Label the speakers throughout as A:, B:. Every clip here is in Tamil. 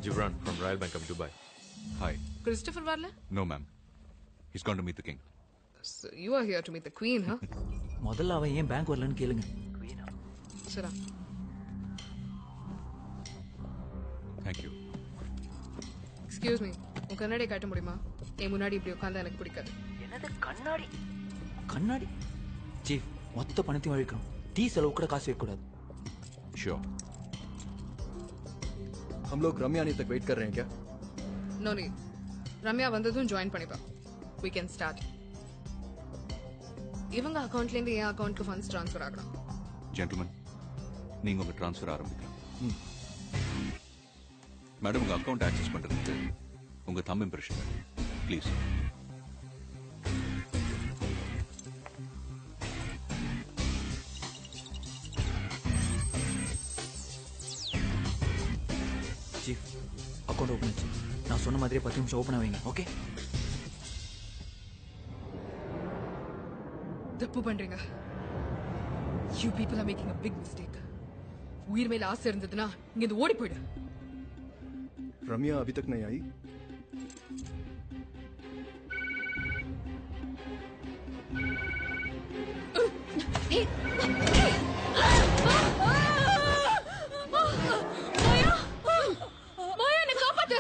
A: Gibran from Royal Bank of Dubai.
B: Hi.
C: Christopher Varla?
B: No, ma'am. He's gone to meet the king.
C: So you are here to meet the queen, huh?
D: முதல்ல அவன் ஏன் பேங்க் வரலன்னு கேளுங்க.
C: Sure.
B: Thank you.
C: Excuse me. உன் கண்ணாடி காட்ட முடியுமா? என் முன்னாடி இப்படி உட்கார்ந்தா எனக்கு பிடிக்காது.
D: என்னது கண்ணாடி? கண்ணாடி? சீஃப், மொத்த பணத்தையும் அழிக்கணும். டீ செலவு கூட காசு வைக்க கூடாது.
B: Sure.
E: हम लोग रम्या आने तक वेट कर रहे हैं क्या?
C: No need. ரம்யா வந்ததும் ஜாயின் பண்ணிப்பா. We can start. இவங்க அக்கவுண்ட்ல இருந்து என் அக்கவுண்ட்க்கு ஃபண்ட்ஸ் ட்ரான்ஸ்ஃபர் ஆகணும்.
B: Gentlemen, நீங்க உங்க ட்ரான்ஸ்ஃபர் ஆரம்பிக்கலாம். மேடம் உங்க அக்கவுண்ட் ஆக்சஸ் பண்றதுக்கு உங்க தம் impression please.
D: Chief, account open ஆச்சு. நான் சொன்ன மாதிரியே 10 நிமிஷம் ஓபன் ஆவீங்க. ஓகே?
C: தப்பு பண்றீங்க. You people are making a big mistake. உயிர் மேல ஆசை இருந்ததுன்னா இங்க இருந்து ஓடி போயிடு.
E: रम्या अभी तक नहीं आई?
C: மாயா என்ன காப்பாத்து.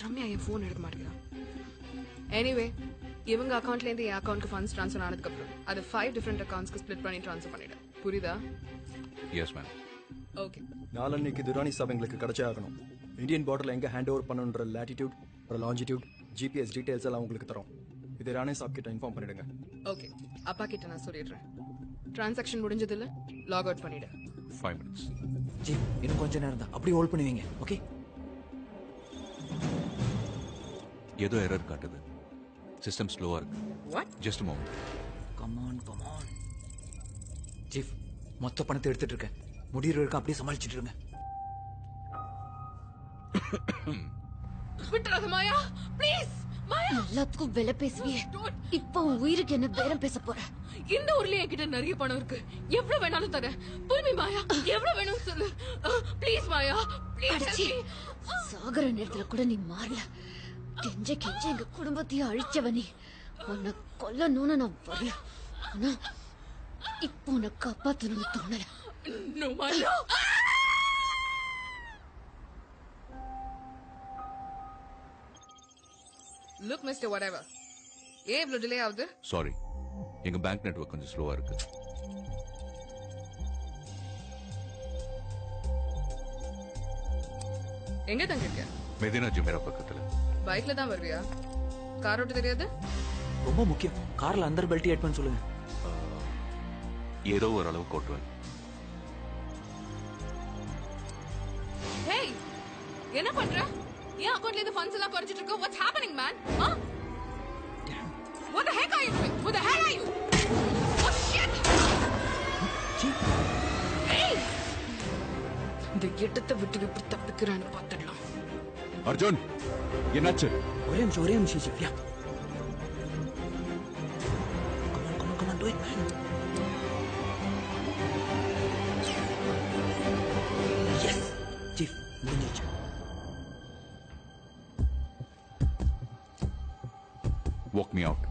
C: ரம்யா என் போன் எடுக்க மாட்டேங்கிறா. எனிவே இவங்க அக்கவுண்ட்ல இருந்து என் அக்கவுண்ட்க்கு ஃபண்ட்ஸ் ட்ரான்ஸ்ஃபர் ஆனதுக்கு அப்புறம் அது 5 டிஃபரெண்ட் அக்கவுண்ட்ஸ்க்கு ஸ்ப்ளிட் பண்ணி ட்ரான்ஸ்ஃபர் பண்ணிடு. புரியுதா?
B: Yes ma'am.
C: ஓகே.
E: நாளன்னைக்கு துரானி சாப் எங்களுக்கு கிடைச்சே ஆகணும். இந்தியன் பார்டர்ல எங்க ஹேண்ட் ஓவர் பண்ணணுன்ற லாட்டிடியூட் அப்புறம் லாஞ்சிடியூட் ஜிபிஎஸ் டீடைல்ஸ் எல்லாம் உங்களுக்கு தரோம். இது ராணே சாப் கிட்ட இன்ஃபார்ம் பண்ணிடுங்க.
C: ஓகே, அப்பா கிட்ட நான் சொல்லிடுறேன். டிரான்சாக்ஷன் முடிஞ்சது இல்ல, லாக் அவுட் பண்ணிடு.
B: 5 minutes.
D: சீஃப், இன்னும் கொஞ்ச நேரம் தான். அப்படியே ஹோல்ட் பண்ணுவீங்க. ஓகே?
B: ஏதோ எரர் காட்டுது. சிஸ்டம் ஸ்லோவா இருக்கு.
C: What?
B: Just a moment.
D: Come on. Chief, மொத்த பணத்தை எடுத்துட்டு இருக்கேன். முடியிற வரைக்கும் அப்படியே சமாளிச்சிட்டு இருங்க.
C: விட்டுறாத மாயா, ப்ளீஸ். மாயா,
F: எல்லாத்துக்கும் விலை பேசுவியே. இப்போ உயிருக்கு என்ன பேரம் பேச போற?
C: இந்த ஊர்ல என்கிட்ட நிறைய பணம் இருக்கு. எவ்வளவு வேணாலும் தரேன். புரியுமே மாயா? எவ்வளவு வேணும் சொல்லு. Please Maya, please.
F: சாகர நேரத்துல கூட நீ மாறல. கெஞ்ச எங்க குடும்பத்தையும் அழிச்சவ நீ. உன்னை கொல்லணும்னு நான் வரல. ஆனா இப்போ உன்னை காப்பாத்தணும்னு தோணல.
C: No, மாயா. Look, Mr. Whatever. ஏன் இவ்வளவு டிலே ஆகுது?
B: சாரி, எங்க பேங்க் நெட்வொர்க் கொஞ்சம் ஸ்லோவா இருக்கு.
C: எங்க தங்க இருக்க?
B: மெதினா ஜுமேரா பக்கத்துல.
C: பைக்ல தான் வருவியா? கார் ஓட்ட தெரியாது?
D: ரொம்ப முக்கியம். கார்ல அந்தர் பெல்ட் ஏட் பண்ண சொல்லுங்க.
B: ஏதோ ஒரு அளவு கோட்டுவேன்.
C: Hey, என்ன பண்ற? ஏன் அக்கவுண்ட்ல இருந்து ஃபண்ட்ஸ் எல்லாம் குறைஞ்சிட்டு இருக்கு? What's happening, man? Huh? What the heck are you doing? Who the hell are you? Oh shit! Hey! இந்த இடத்தை விட்டு எப்படி தப்பிக்கிறான்னு பார்த்துடலாம்.
B: அர்ஜுன், என்னாச்சு?
D: ஒரே நிமிஷம் chief. Yeah. Come on, do it, man. Yes, chief, முடிஞ்சிருச்சு.
B: Walk me out.